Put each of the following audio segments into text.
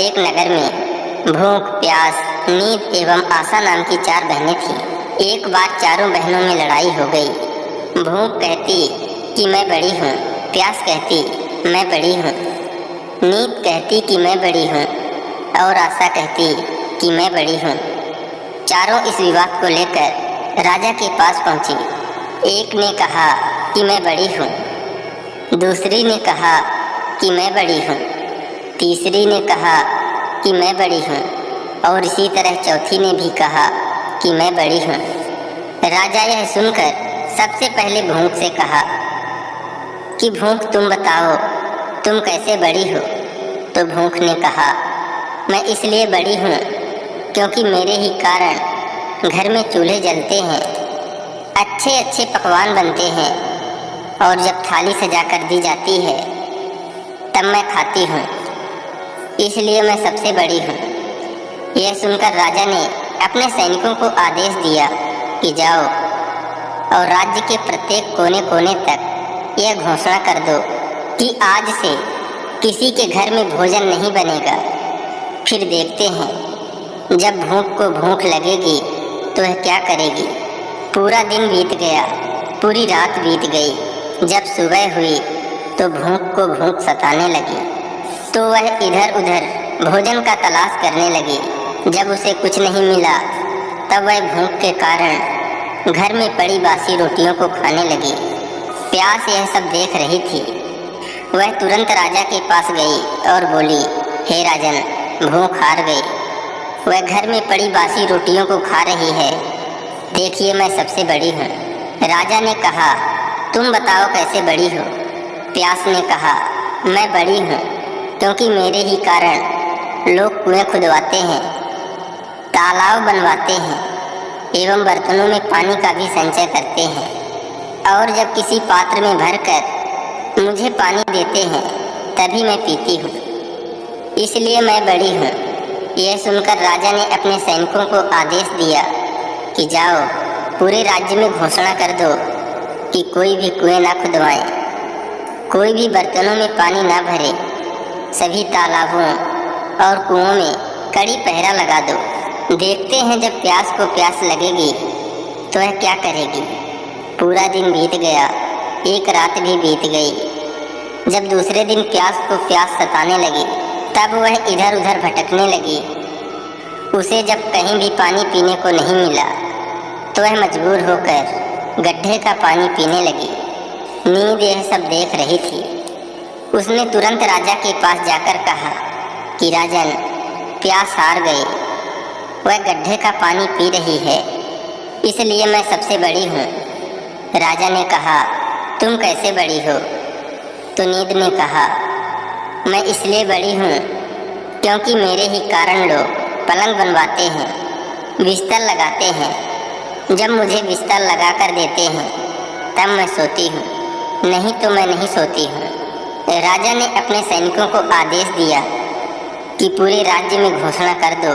एक नगर में भूख, प्यास, नींद एवं आशा नाम की 4 बहनें थीं। एक बार चारों बहनों में लड़ाई हो गई। भूख कहती कि मैं बड़ी हूँ, प्यास कहती मैं बड़ी हूँ, नींद कहती कि मैं बड़ी हूँ और आशा कहती कि मैं बड़ी हूँ। चारों इस विवाद को लेकर राजा के पास पहुँची। एक ने कहा कि मैं बड़ी हूँ, दूसरी ने कहा कि मैं बड़ी हूँ, तीसरी ने कहा कि मैं बड़ी हूँ और इसी तरह चौथी ने भी कहा कि मैं बड़ी हूँ। राजा यह सुनकर सबसे पहले भूख से कहा कि भूख तुम बताओ, तुम कैसे बड़ी हो? तो भूख ने कहा, मैं इसलिए बड़ी हूँ क्योंकि मेरे ही कारण घर में चूल्हे जलते हैं, अच्छे अच्छे पकवान बनते हैं और जब थाली सजा कर दी जाती है तब मैं खाती हूँ, इसलिए मैं सबसे बड़ी हूँ। यह सुनकर राजा ने अपने सैनिकों को आदेश दिया कि जाओ और राज्य के प्रत्येक कोने कोने तक यह घोषणा कर दो कि आज से किसी के घर में भोजन नहीं बनेगा। फिर देखते हैं जब भूख को भूख लगेगी तो वह क्या करेगी। पूरा दिन बीत गया, पूरी रात बीत गई। जब सुबह हुई तो भूख को भूख सताने लगी, तो वह इधर उधर भोजन का तलाश करने लगी। जब उसे कुछ नहीं मिला तब वह भूख के कारण घर में पड़ी बासी रोटियों को खाने लगी। प्यास यह सब देख रही थी। वह तुरंत राजा के पास गई और बोली, हे राजन, भूख हार गई। वह घर में पड़ी बासी रोटियों को खा रही है। देखिए, मैं सबसे बड़ी हूँ। राजा ने कहा, तुम बताओ कैसे बड़ी हो? प्यास ने कहा, मैं बड़ी हूँ क्योंकि मेरे ही कारण लोग कुएं खुदवाते हैं, तालाब बनवाते हैं एवं बर्तनों में पानी का भी संचय करते हैं और जब किसी पात्र में भरकर मुझे पानी देते हैं तभी मैं पीती हूँ, इसलिए मैं बड़ी हूँ। यह सुनकर राजा ने अपने सैनिकों को आदेश दिया कि जाओ, पूरे राज्य में घोषणा कर दो कि कोई भी कुएं ना खुदवाए, कोई भी बर्तनों में पानी ना भरे, सभी तालाबों और कुओं में कड़ी पहरा लगा दो। देखते हैं जब प्यास को प्यास लगेगी तो वह क्या करेगी। पूरा दिन बीत गया, एक रात भी बीत गई। जब दूसरे दिन प्यास को प्यास सताने लगी तब वह इधर उधर भटकने लगी। उसे जब कहीं भी पानी पीने को नहीं मिला तो वह मजबूर होकर गड्ढे का पानी पीने लगी। नींद यह सब देख रही थी। उसने तुरंत राजा के पास जाकर कहा कि राजन, प्यास हार गई, वह गड्ढे का पानी पी रही है, इसलिए मैं सबसे बड़ी हूँ। राजा ने कहा, तुम कैसे बड़ी हो? तो नींद ने कहा, मैं इसलिए बड़ी हूँ क्योंकि मेरे ही कारण लोग पलंग बनवाते हैं, बिस्तर लगाते हैं। जब मुझे बिस्तर लगा कर देते हैं तब मैं सोती हूँ, नहीं तो मैं नहीं सोती हूँ। राजा ने अपने सैनिकों को आदेश दिया कि पूरे राज्य में घोषणा कर दो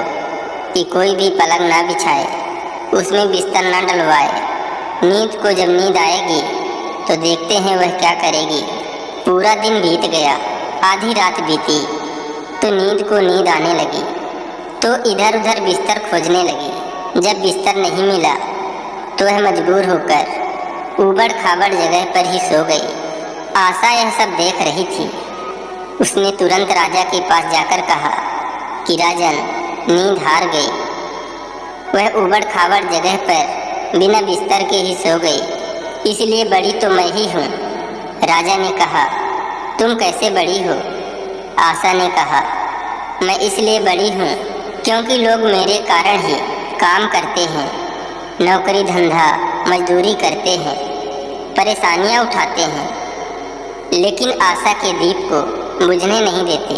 कि कोई भी पलंग ना बिछाए, उसमें बिस्तर ना डलवाए। नींद को जब नींद आएगी तो देखते हैं वह क्या करेगी। पूरा दिन बीत गया, आधी रात बीती तो नींद को नींद आने लगी, तो इधर उधर बिस्तर खोजने लगी। जब बिस्तर नहीं मिला तो वह मजबूर होकर ऊबड़ खाबड़ जगह पर ही सो गई। आशा यह सब देख रही थी। उसने तुरंत राजा के पास जाकर कहा कि राजन, नींद हार गई, वह ऊबड़ खाबड़ जगह पर बिना बिस्तर के ही सो गई, इसलिए बड़ी तो मैं ही हूँ। राजा ने कहा, तुम कैसे बड़ी हो? आशा ने कहा, मैं इसलिए बड़ी हूँ क्योंकि लोग मेरे कारण ही काम करते हैं, नौकरी धंधा मजदूरी करते हैं, परेशानियाँ उठाते हैं, लेकिन आशा के दीप को बुझने नहीं देते।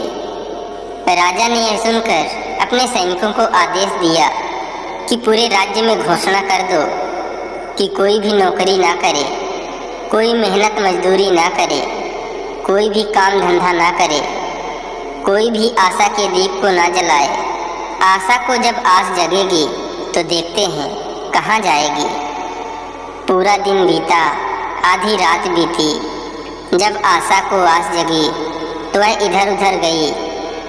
राजा ने यह सुनकर अपने सैनिकों को आदेश दिया कि पूरे राज्य में घोषणा कर दो कि कोई भी नौकरी ना करे, कोई मेहनत मजदूरी ना करे, कोई भी काम धंधा ना करे, कोई भी आशा के दीप को ना जलाए। आशा को जब आस जगेगी तो देखते हैं कहाँ जाएगी। पूरा दिन बीता, आधी रात बीती। जब आशा को आस जगी तो वह इधर उधर गई,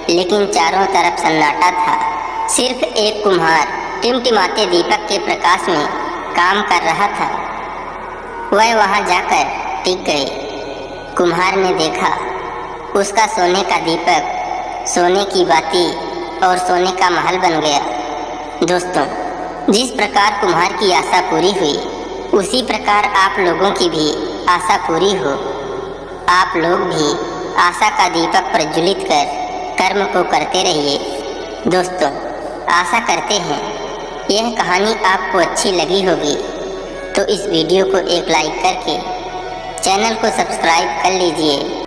लेकिन चारों तरफ सन्नाटा था। सिर्फ एक कुम्हार टिमटिमाते दीपक के प्रकाश में काम कर रहा था। वह वहां जाकर टिक गए। कुम्हार ने देखा, उसका सोने का दीपक, सोने की बाती और सोने का महल बन गया। दोस्तों, जिस प्रकार कुम्हार की आशा पूरी हुई, उसी प्रकार आप लोगों की भी आशा पूरी हो। आप लोग भी आशा का दीपक प्रज्वलित कर कर्म को करते रहिए। दोस्तों, आशा करते हैं यह कहानी आपको अच्छी लगी होगी, तो इस वीडियो को एक लाइक करके चैनल को सब्सक्राइब कर लीजिए।